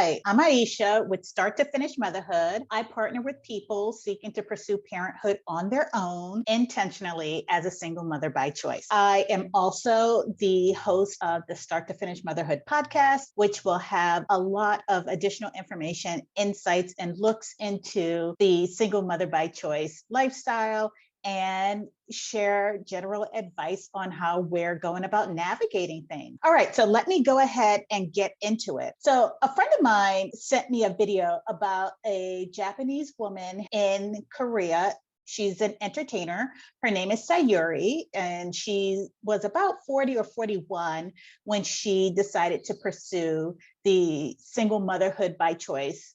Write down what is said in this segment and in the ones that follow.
Hi, I'm Aisha with Start to Finish Motherhood. I partner with people seeking to pursue parenthood on their own intentionally as a single mother by choice. I am also the host of the Start to Finish Motherhood podcast, which will have a lot of additional information, insights, and looks into the single mother by choice lifestyle and share general advice on how we're going about navigating things. All right, so let me go ahead and get into it. So, a friend of mine sent me a video about a Japanese woman in Korea. She's an entertainer. Her name is Sayuri, and she was about 40 or 41 when she decided to pursue the single motherhood by choice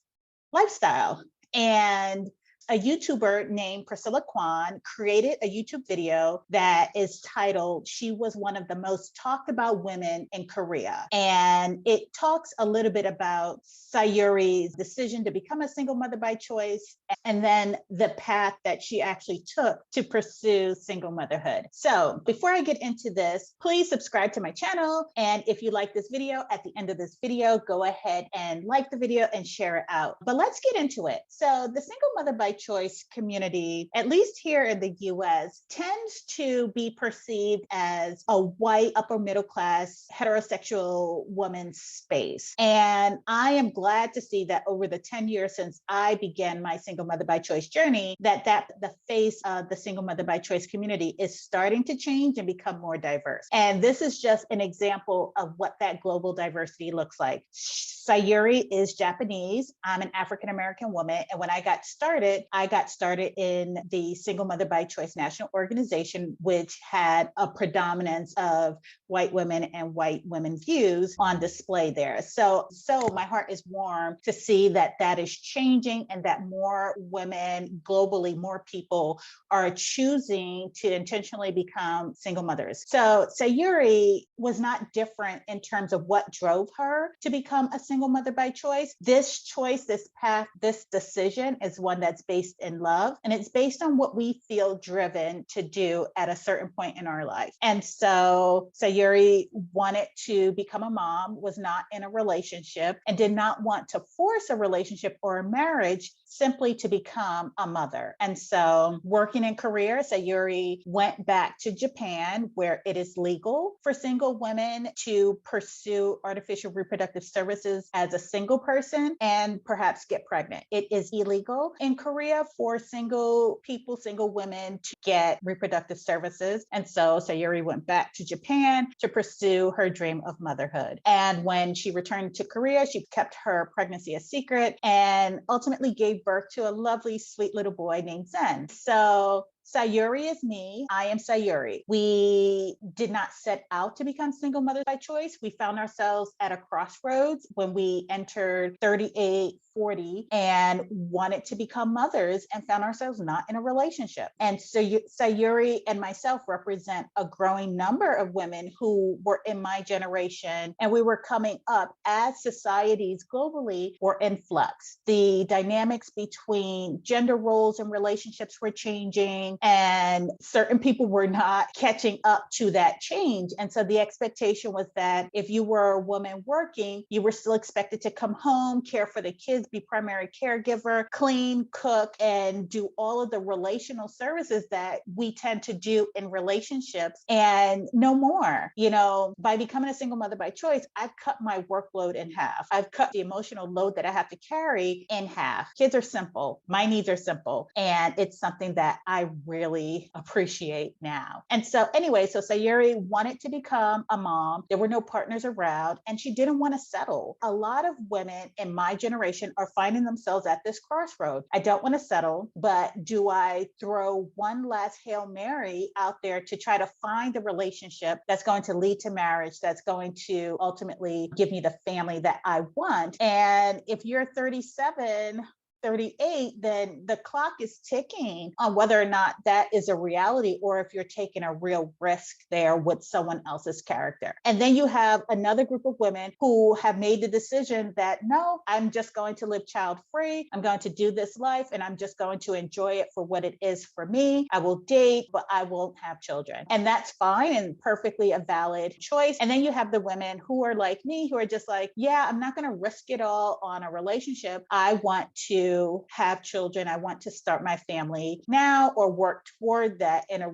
lifestyle. And a YouTuber named Priscilla Kwan created a YouTube video that is titled, She Was One of the Most Talked About Women in Korea. And it talks a little bit about Sayuri's decision to become a single mother by choice, and then the path that she actually took to pursue single motherhood. So before I get into this, please subscribe to my channel. And if you like this video, at the end of this video, go ahead and like the video and share it out. But let's get into it. So the single mother by choice community, at least here in the US, tends to be perceived as a white, upper middle class, heterosexual woman's space. And I am glad to see that over the 10 years since I began my single mother by choice journey, that the face of the single mother by choice community is starting to change and become more diverse. And this is just an example of what that global diversity looks like. Sayuri is Japanese. I'm an African-American woman. And when I got started in the Single Mother by Choice National Organization, which had a predominance of white women and white women views on display there. So my heart is warm to see that that is changing and that more women globally, more people are choosing to intentionally become single mothers. So Sayuri was not different in terms of what drove her to become a single mother by choice. This choice, this path, this decision is one that's based in love, and it's based on what we feel driven to do at a certain point in our life. And so Sayuri wanted to become a mom, was not in a relationship, and did not want to force a relationship or a marriage simply to become a mother. And so working in Korea, Sayuri went back to Japan, where it is legal for single women to pursue artificial reproductive services as a single person and perhaps get pregnant. It is illegal in Korea for single people, single women to get reproductive services. And so Sayuri went back to Japan to pursue her dream of motherhood. And when she returned to Korea, she kept her pregnancy a secret and ultimately gave birth to a lovely, sweet little boy named Zen. So Sayuri is me. I am Sayuri. We did not set out to become single mothers by choice. We found ourselves at a crossroads when we entered 38, 40 and wanted to become mothers and found ourselves not in a relationship. And so Sayuri and myself represent a growing number of women who were in my generation, and we were coming up as societies globally were in flux. The dynamics between gender roles and relationships were changing, and certain people were not catching up to that change. And so the expectation was that if you were a woman working, you were still expected to come home, care for the kids, be primary caregiver, clean, cook, and do all of the relational services that we tend to do in relationships, and no more. You know, by becoming a single mother by choice, I've cut my workload in half. I've cut the emotional load that I have to carry in half. Kids are simple. My needs are simple. And it's something that I really appreciate now. And so anyway, so Sayuri wanted to become a mom. There were no partners around, and she didn't want to settle. A lot of women in my generation are finding themselves at this crossroad. I don't want to settle, but do I throw one last Hail Mary out there to try to find the relationship that's going to lead to marriage, that's going to ultimately give me the family that I want? And if you're 37, 38, then the clock is ticking on whether or not that is a reality or if you're taking a real risk there with someone else's character. And then you have another group of women who have made the decision that, no, I'm just going to live child free. I'm going to do this life and I'm just going to enjoy it for what it is for me. I will date, but I won't have children. And that's fine and perfectly a valid choice. And then you have the women who are like me, who are just like, yeah, I'm not going to risk it all on a relationship. I want to have children. I want to start my family now or work toward that in a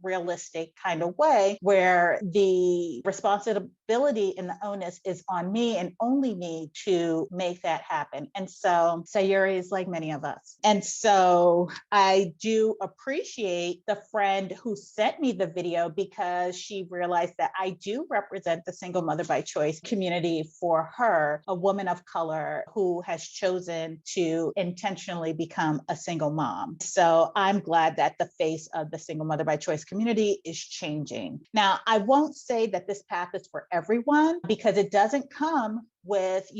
realistic kind of way where the responsibility and the onus is on me and only me to make that happen. And so Sayuri is like many of us. And so I do appreciate the friend who sent me the video because she realized that I do represent the single mother by choice community for her, a woman of color who has chosen to intentionally become a single mom. So I'm glad that the face of the single mother by choice community is changing. Now, I won't say that this path is for everyone because it doesn't come with,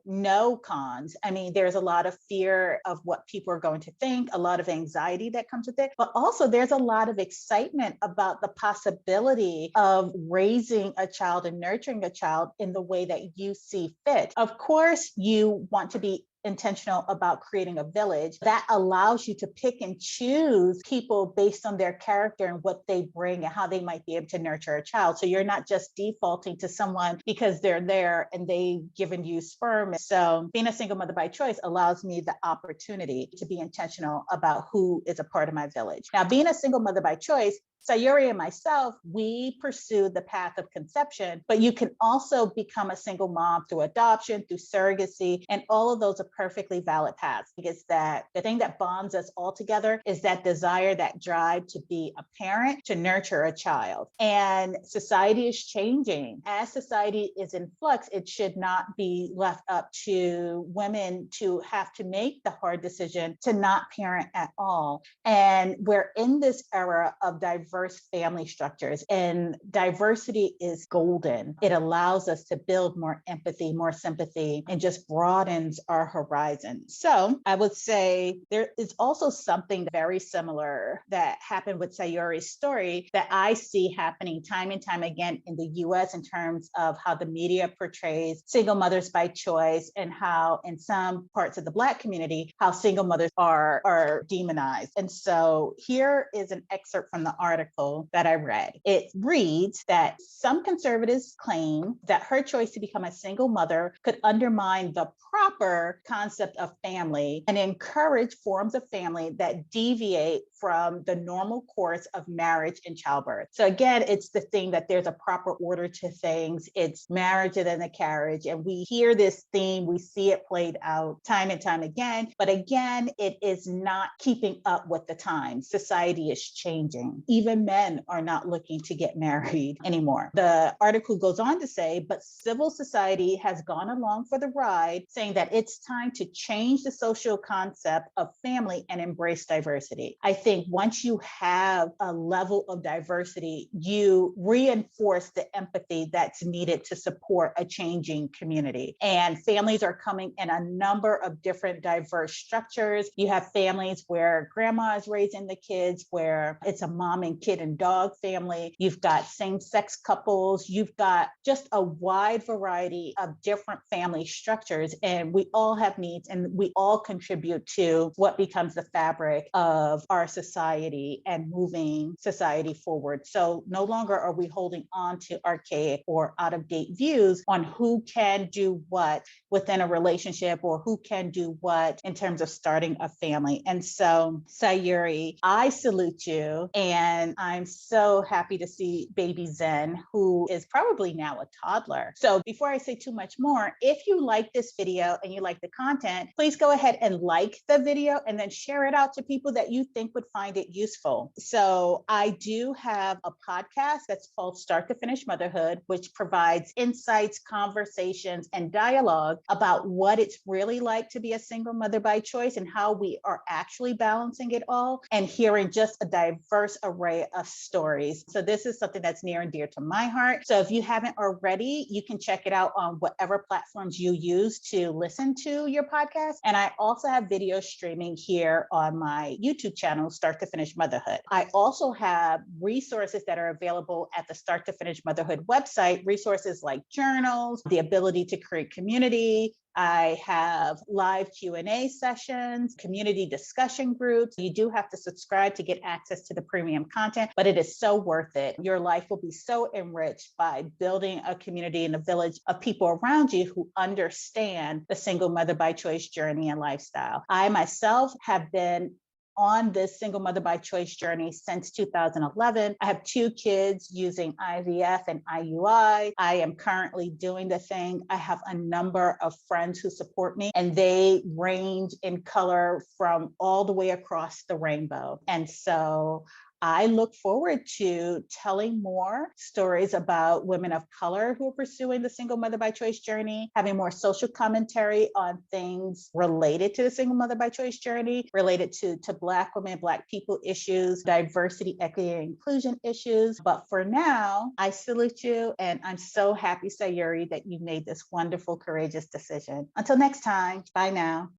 no cons. I mean, there's a lot of fear of what people are going to think, a lot of anxiety that comes with it, but also there's a lot of excitement about the possibility of raising a child and nurturing a child in the way that you see fit. Of course, you want to be intentional about creating a village that allows you to pick and choose people based on their character and what they bring and how they might be able to nurture a child. So you're not just defaulting to someone because they're there and they've given you sperm. So being a single mother by choice allows me the opportunity to be intentional about who is a part of my village. Now, being a single mother by choice, Sayuri and myself, we pursue the path of conception, but you can also become a single mom through adoption, through surrogacy, and all of those are perfectly valid paths. Because that the thing that bonds us all together is that desire, that drive to be a parent, to nurture a child. And society is changing. As society is in flux, it should not be left up to women to have to make the hard decision to not parent at all. And we're in this era of diverse family structures, and diversity is golden. It allows us to build more empathy, more sympathy, and just broadens our horizon. So I would say there is also something very similar that happened with Sayuri's story that I see happening time and time again in the US in terms of how the media portrays single mothers by choice and how in some parts of the Black community, how single mothers are demonized. And so here is an excerpt from the article that I read. It reads that some conservatives claim that her choice to become a single mother could undermine the proper concept of family and encourage forms of family that deviate from the normal course of marriage and childbirth. So again, it's the thing that there's a proper order to things. It's marriage and then the carriage. And we hear this theme, we see it played out time and time again. But again, it is not keeping up with the times. Society is changing. Even men are not looking to get married anymore. The article goes on to say, but civil society has gone along for the ride, saying that it's time to change the social concept of family and embrace diversity. I think once you have a level of diversity, you reinforce the empathy that's needed to support a changing community. And families are coming in a number of different diverse structures. You have families where grandma is raising the kids, where it's a mom and kid and dog family. You've got same-sex couples. You've got just a wide variety of different family structures. And we all have needs and we all contribute to what becomes the fabric of our society and moving society forward. So no longer are we holding on to archaic or out-of-date views on who can do what within a relationship or who can do what in terms of starting a family. And so, Sayuri, I salute you. And I'm so happy to see baby Zen, who is probably now a toddler. So before I say too much more, if you like this video and you like the content, please go ahead and like the video and then share it out to people that you think would find it useful. So I do have a podcast that's called Start to Finish Motherhood, which provides insights, conversations, and dialogue about what it's really like to be a single mother by choice and how we are actually balancing it all and hearing just a diverse array array of stories. So this is something that's near and dear to my heart. So if you haven't already, you can check it out on whatever platforms you use to listen to your podcast. And I also have video streaming here on my YouTube channel, Start to Finish Motherhood. I also have resources that are available at the Start to Finish Motherhood website, resources like journals, the ability to create community. I have live Q&A sessions, community discussion groups. You do have to subscribe to get access to the premium content, but it is so worth it. Your life will be so enriched by building a community and a village of people around you who understand the single mother by choice journey and lifestyle. I myself have been on this single mother by choice journey since 2011. I have 2 kids using IVF and IUI. I am currently doing the thing. I have a number of friends who support me, and they range in color from all the way across the rainbow. And so I look forward to telling more stories about women of color who are pursuing the single mother by choice journey, having more social commentary on things related to the single mother by choice journey, related to Black women, Black people issues, diversity, equity, and inclusion issues. But for now, I salute you, and I'm so happy, Sayuri, that you made this wonderful, courageous decision. Until next time, bye now.